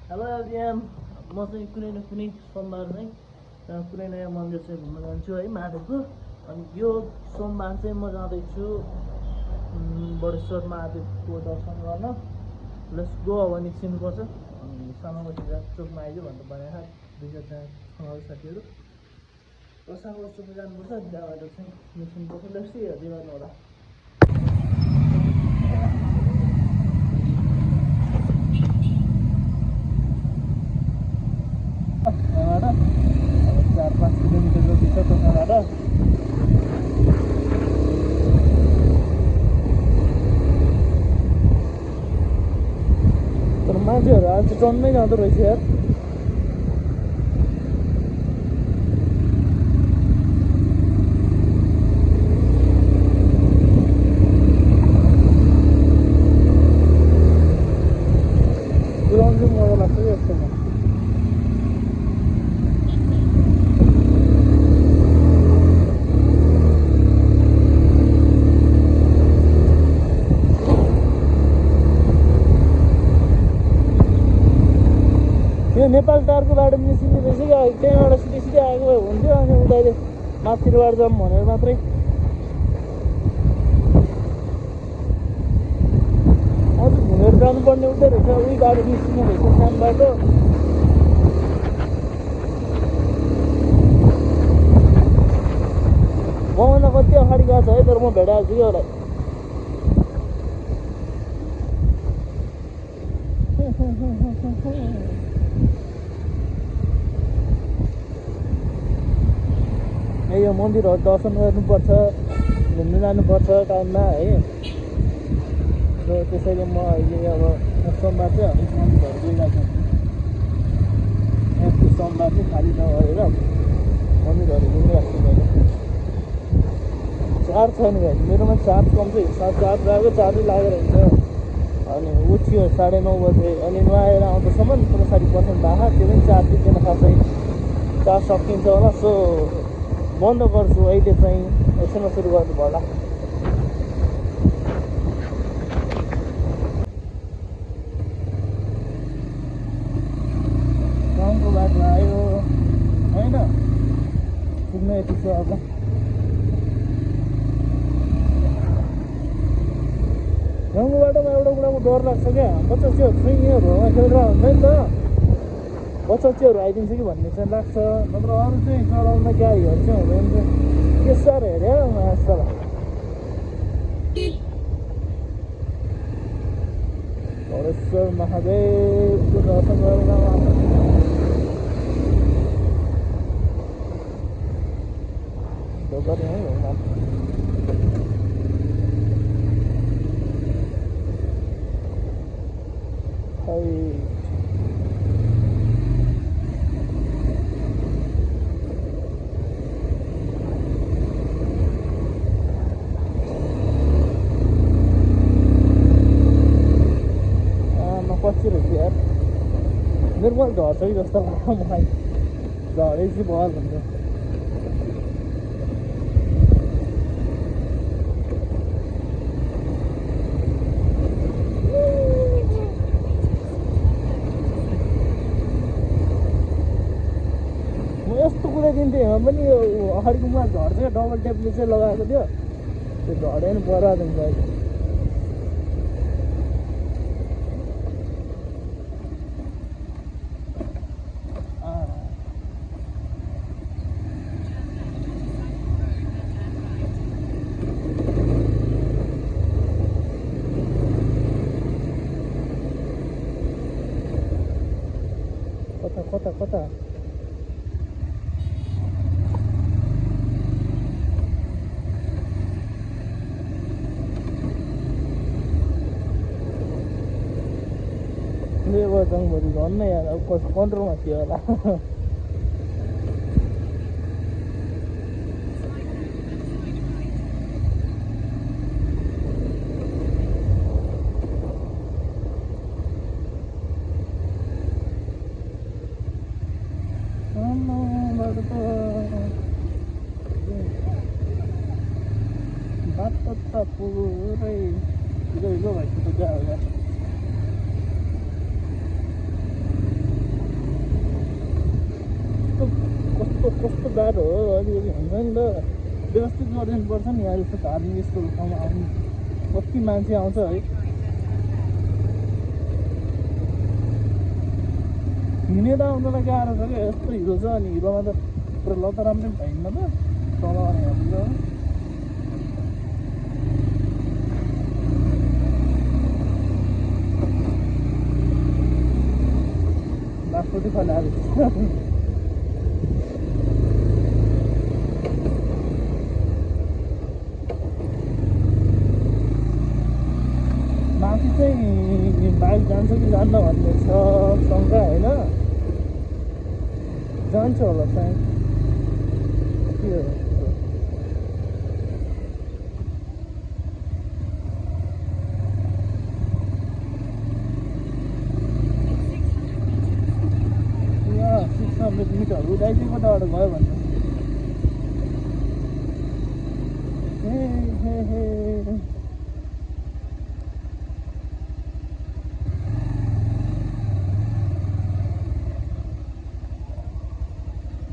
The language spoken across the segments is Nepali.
हेलो एभ्रियन, म चाहिँ कुनै न कुनै सोमबार चाहिँ कुनै नयाँ मन्दिर चाहिँ घुम्न जान्छु है महादेवको। अनि यो सोमबार चाहिँ म जाँदैछु बडेश्वर महादेवको दर्शन गर्न। Let's go. अब निस्किनुपर्छ। अनि सामागढी चोकमा आइज भनेर भनेको दुई चारजना साथीहरू र सामागढी चोकमा जानुपर्छ। त्यहाँबाट चाहिँ निस्किनुपर्छ। लेट्स सी हेर्दै गर्नु होला। यहाँबाट 4-5 किलोमिटर जति छ त्यहाँबाट। तर मान्छेहरू आज टन्नै जाँदो रहेछ यार। पुऱ्याउनु चाहिँ मजा लाग्छ कि यस्तोमा। यो नेपाल टारको बाटो निस्किने रहेछ कि त्यहाँबाट सिधै सिधै आएको भए हुन्थ्यो। अनि उनीहरूले माथिबाट जाऊँ भनेर मात्रै। अझ घुमेर जानुपर्ने उतै रहेछ। उही बाटो निस्किने रहेछ सानो बाटो। मभन्दा कति अगाडि गएको छ है, तर म भेटाएको छु कि एउटा। यो मन्दिरहरू दर्शन गर्नुपर्छ, घुम्नु जानुपर्छ टाइममा है। र त्यसैले म अहिले अब सोमबार चाहिँ हरेक मन्दिरहरू गइरहेको छु। यहाँको सोमबार चाहिँ खाली नगरेर मन्दिरहरू घुमिरहेको छु मैले। चार्ज छैन भाइ मेरोमा, चार्ज कम चाहिँ चार्ज गएको, चार्जै लागेर हुन्छ। अनि उठ्यो 9:30 बजे। अनि नुहाएर आउँदासम्म पुरा 40% भएको। त्यो पनि चार्ज दिँदैन खासै। चार्ज सकिन्छ होला। सो बन्द गर्छु अहिले चाहिँ। एकछिनमा सुरु गर्नु पर्ला। गाउँको बाटो आयो होइन, पुग्न यति छ अब। गाउँको बाटोमा एउटा कुराको डर लाग्छ क्या, बच्चाहरू छुइँहरू खेलेर हुन्छ नि त, बच्चाहरू आइदिन्छ कि भन्ने चाहिँ लाग्छ। नत्र अरू चाहिँ चलाउन गाडीहरू चाहिँ हुँदैन। के साह्रो हेऱ्यो आजकल। बडेश्वर महादेवको दर्शन गरेर गर्ने है। पछि रहेछ यार। मेरो पनि झर्छ कि जस्तो लाग्छ मलाई। झरेपछि भयो भन्छ। म यस्तो कुदाइदिन्थेँ यहाँ पनि। यो अगाडिको मुहा झर्छ क्या, डबल टेपले चाहिँ लगाएको थियो। त्यो झरेन बर्बाद हुन्छ अहिले। कता लेबर जङ्गभरि झन् यार। अब कन्ट्रोलमा थियो होला। बाटो त पुरै हिलो भइसक्यो क्या। बाटो हो अलिकति हुन्छ नि त व्यवस्थित गरिदिनुपर्छ नि यहाँ जस्तो धार्मिक यस्तो ठाउँमा आउनु कति मान्छे आउँछ है हिँडेर आउनलाई गाह्रो छ क्या यस्तो हिरो छ अनि हिरोमा त पुरा लतराम पनि भइन्न त तल हेर्छ बाटो फलाएर माथि चाहिँ बाइक जान्छ कि जान्न भन्ने छ शङ्का होइन जान्छ होला सायद के हो यहाँ 600 मिटरहरू दाइजी कताबाट गयो भन्नु हे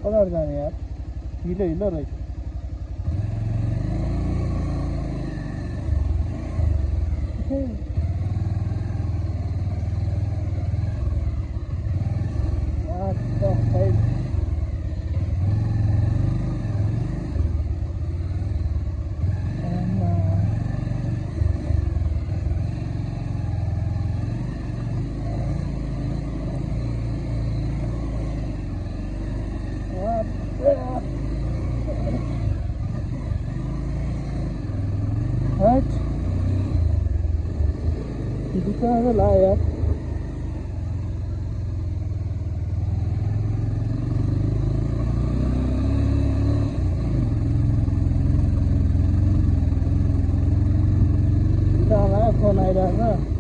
कताबाट जाने यार हिलो हिलो रहेछ कहाँ ला यार फोन आइरहेको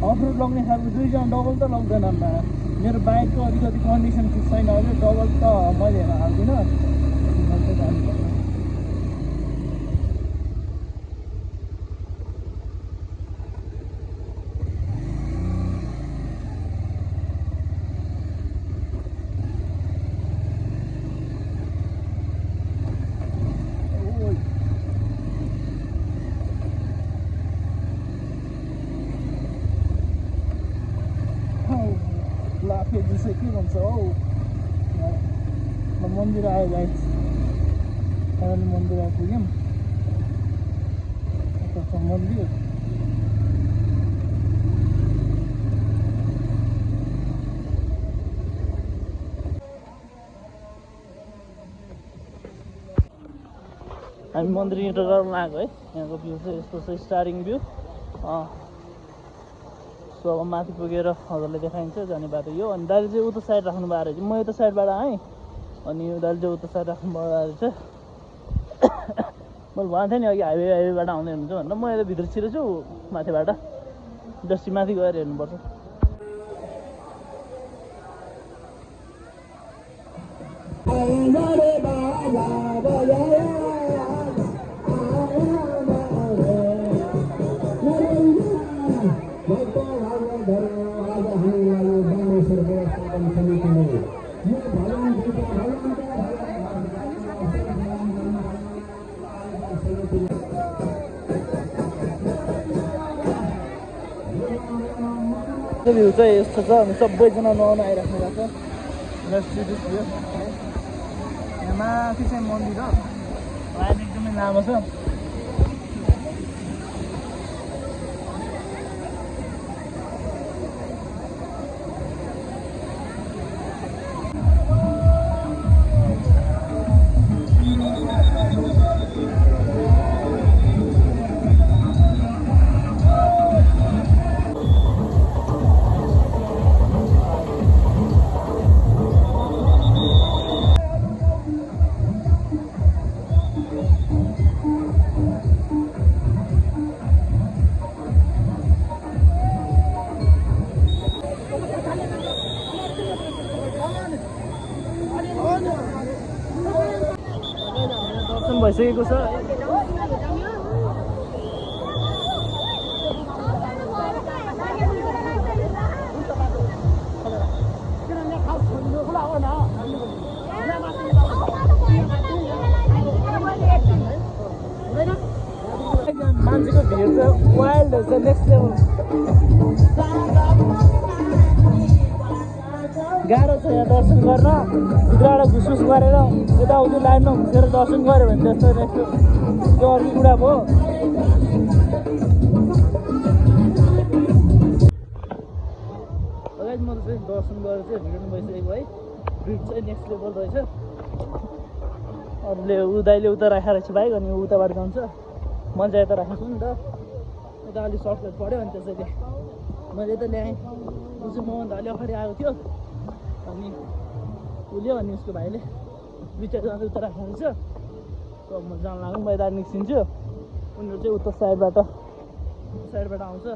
अफरोड लग्ने खालको दुईजना डबल त लग्दैन मेरो बाइकको अलिकति कन्डिसन ठिक छैन अरे डबल त मैले हेरेर हाल्दिनँ जानुपर्छ के भन्छ हौ मन्दिर आयो गाइस मन्दिर आइपुग्यौँ मन्दिर हामी मन्दिर इन्टर गर्न आएको है यहाँको भ्यू चाहिँ यस्तो छ स्टार्टिङ भ्यू सो अब माथि पुगेर हजुरलाई देखाइन्छ जाने बाटो यो अनि दाइले चाहिँ उता साइड राख्नु भएको रहेछ म यता साइडबाट आएँ अनि दाइले चाहिँ उता साइड राख्नु भएको रहेछ मैले भनेको थिएँ नि अघि हाइवेबाट आउँदै हुनुहुन्छ भनेर म यता भित्र छिरेछु माथिबाट जस्ती माथि गएर हेर्नुपर्छ भ्यू चाहिँ यस्तो छ अनि सबैजना नुहाउन आइराख्नु भएको छ यहाँ माथि चाहिँ मन्दिर हो लाइन एकदमै लामो छ भइसकेको छ। मान्छेको भिड त वाइल्ड हुन्छ, नेक्स्ट लेभल। गाह्रो छ यहाँ दर्शन गर्न, भित्रबाट घुसघुस गरेर यताउति लाइनमा घुसेर दर्शन गऱ्यो भने त्यस्तो नेक्स्ट त्यो अर्को कुरा भयो। अगाडि म चाहिँ दर्शन गरेर चाहिँ भिडियो भइसकेको है। भिड चाहिँ नेक्स्ट लेभल रहेछ। अरूले दाइले उता राखेको रहेछ बाइक, अनि उताबाट जान्छ, मजा यता राखेको छु नि त। यता अलिक सर्टकट पऱ्यो अनि त्यसैले मैले यता ल्याएँ। ऊ चाहिँ मोहन अलि अगाडि आएको थियो, अनि उसले अनि उसको भाइले दुई चारजना उता राखेको रहेछ। त म जान लाग्नु, म यता निस्किन्छु, उनीहरू चाहिँ उता साइडबाट आउँछ।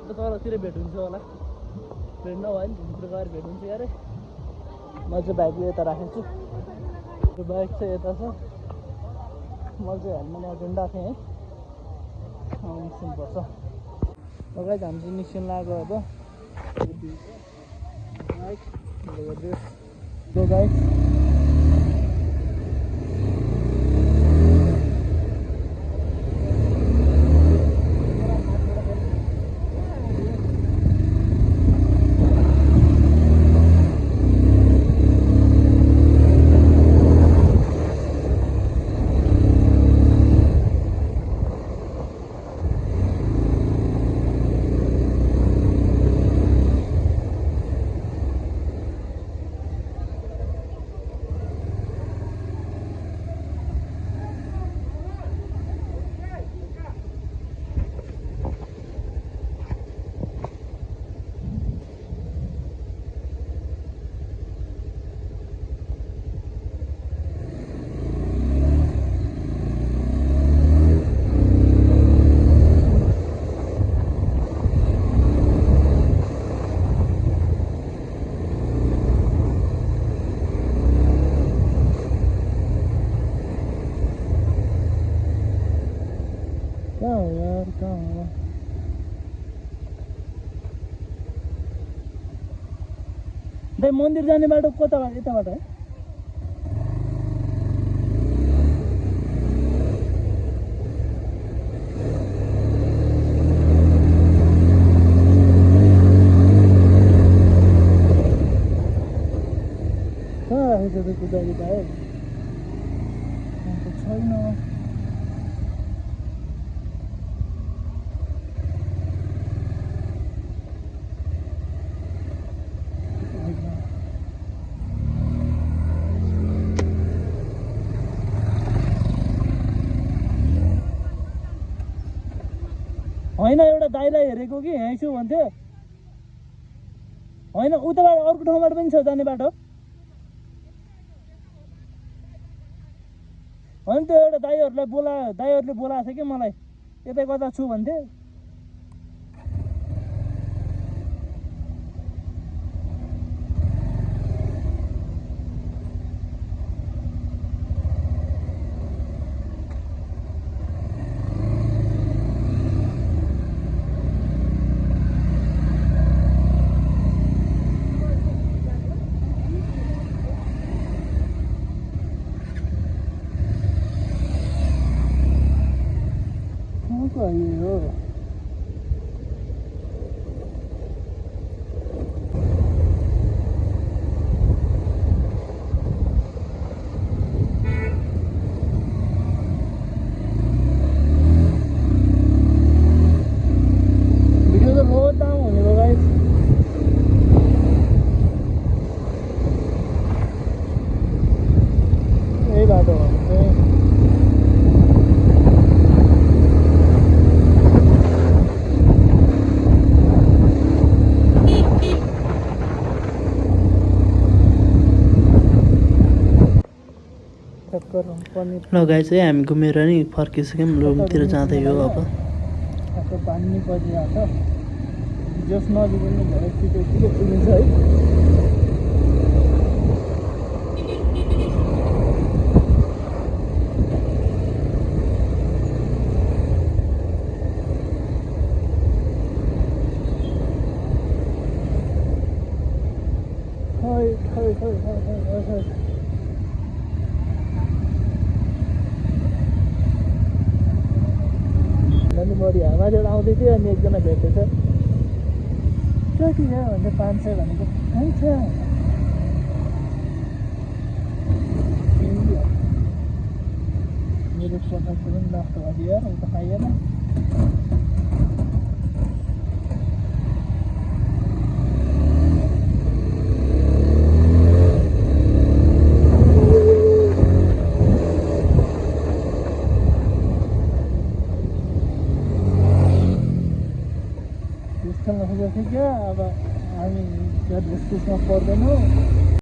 उता तलतिर भेट हुन्छ होला, भेट नभयो भने भित्र गएर भेट हुन्छ यार। म चाहिँ बाइकले यता राखेको छु, त्यो बाइक चाहिँ यता छ। म चाहिँ हेलमेट यहाँ झुन्डा थिएँ है, निस्किनुपर्छ। अगाडि हामी चाहिँ निस्किनु लाग्यो अब। Go guys. दाइ मन्दिर जाने बाटो कताबाट? यताबाट है? कहाँ राखेको छ त्यो गाडी भाइ? छैन। होइन, एउटा दाइलाई हेरेको कि यहीँ छु भन्थ्यो। होइन, उताबाट अर्को ठाउँबाट पनि छ जाने बाटो। होइन, त्यो एउटा दाइहरूले बोलाएको थियो कि मलाई, यतै कता छु भन्थ्यो। हो भिडियो त बहुत दाम हुने भयो गाइस। यही बाटो हो ल गाइस चाहिँ हामी घुमेर नि फर्किसक्यौँ रुमतिर जाँदै हो। अब पानी परिरहेको छ, जस नजिक पनि धेरै छिटो पुगिन्छ है। अगाडि हावाबाट आउँदै थियो अनि एकजना भेटेछ कति छ भन्छ 500 भनेको हुन्छ मेरो सोचा पनि नष्ट गरिदियो उ त खाइएन अब हामी त्यसमा पर्दैनौँ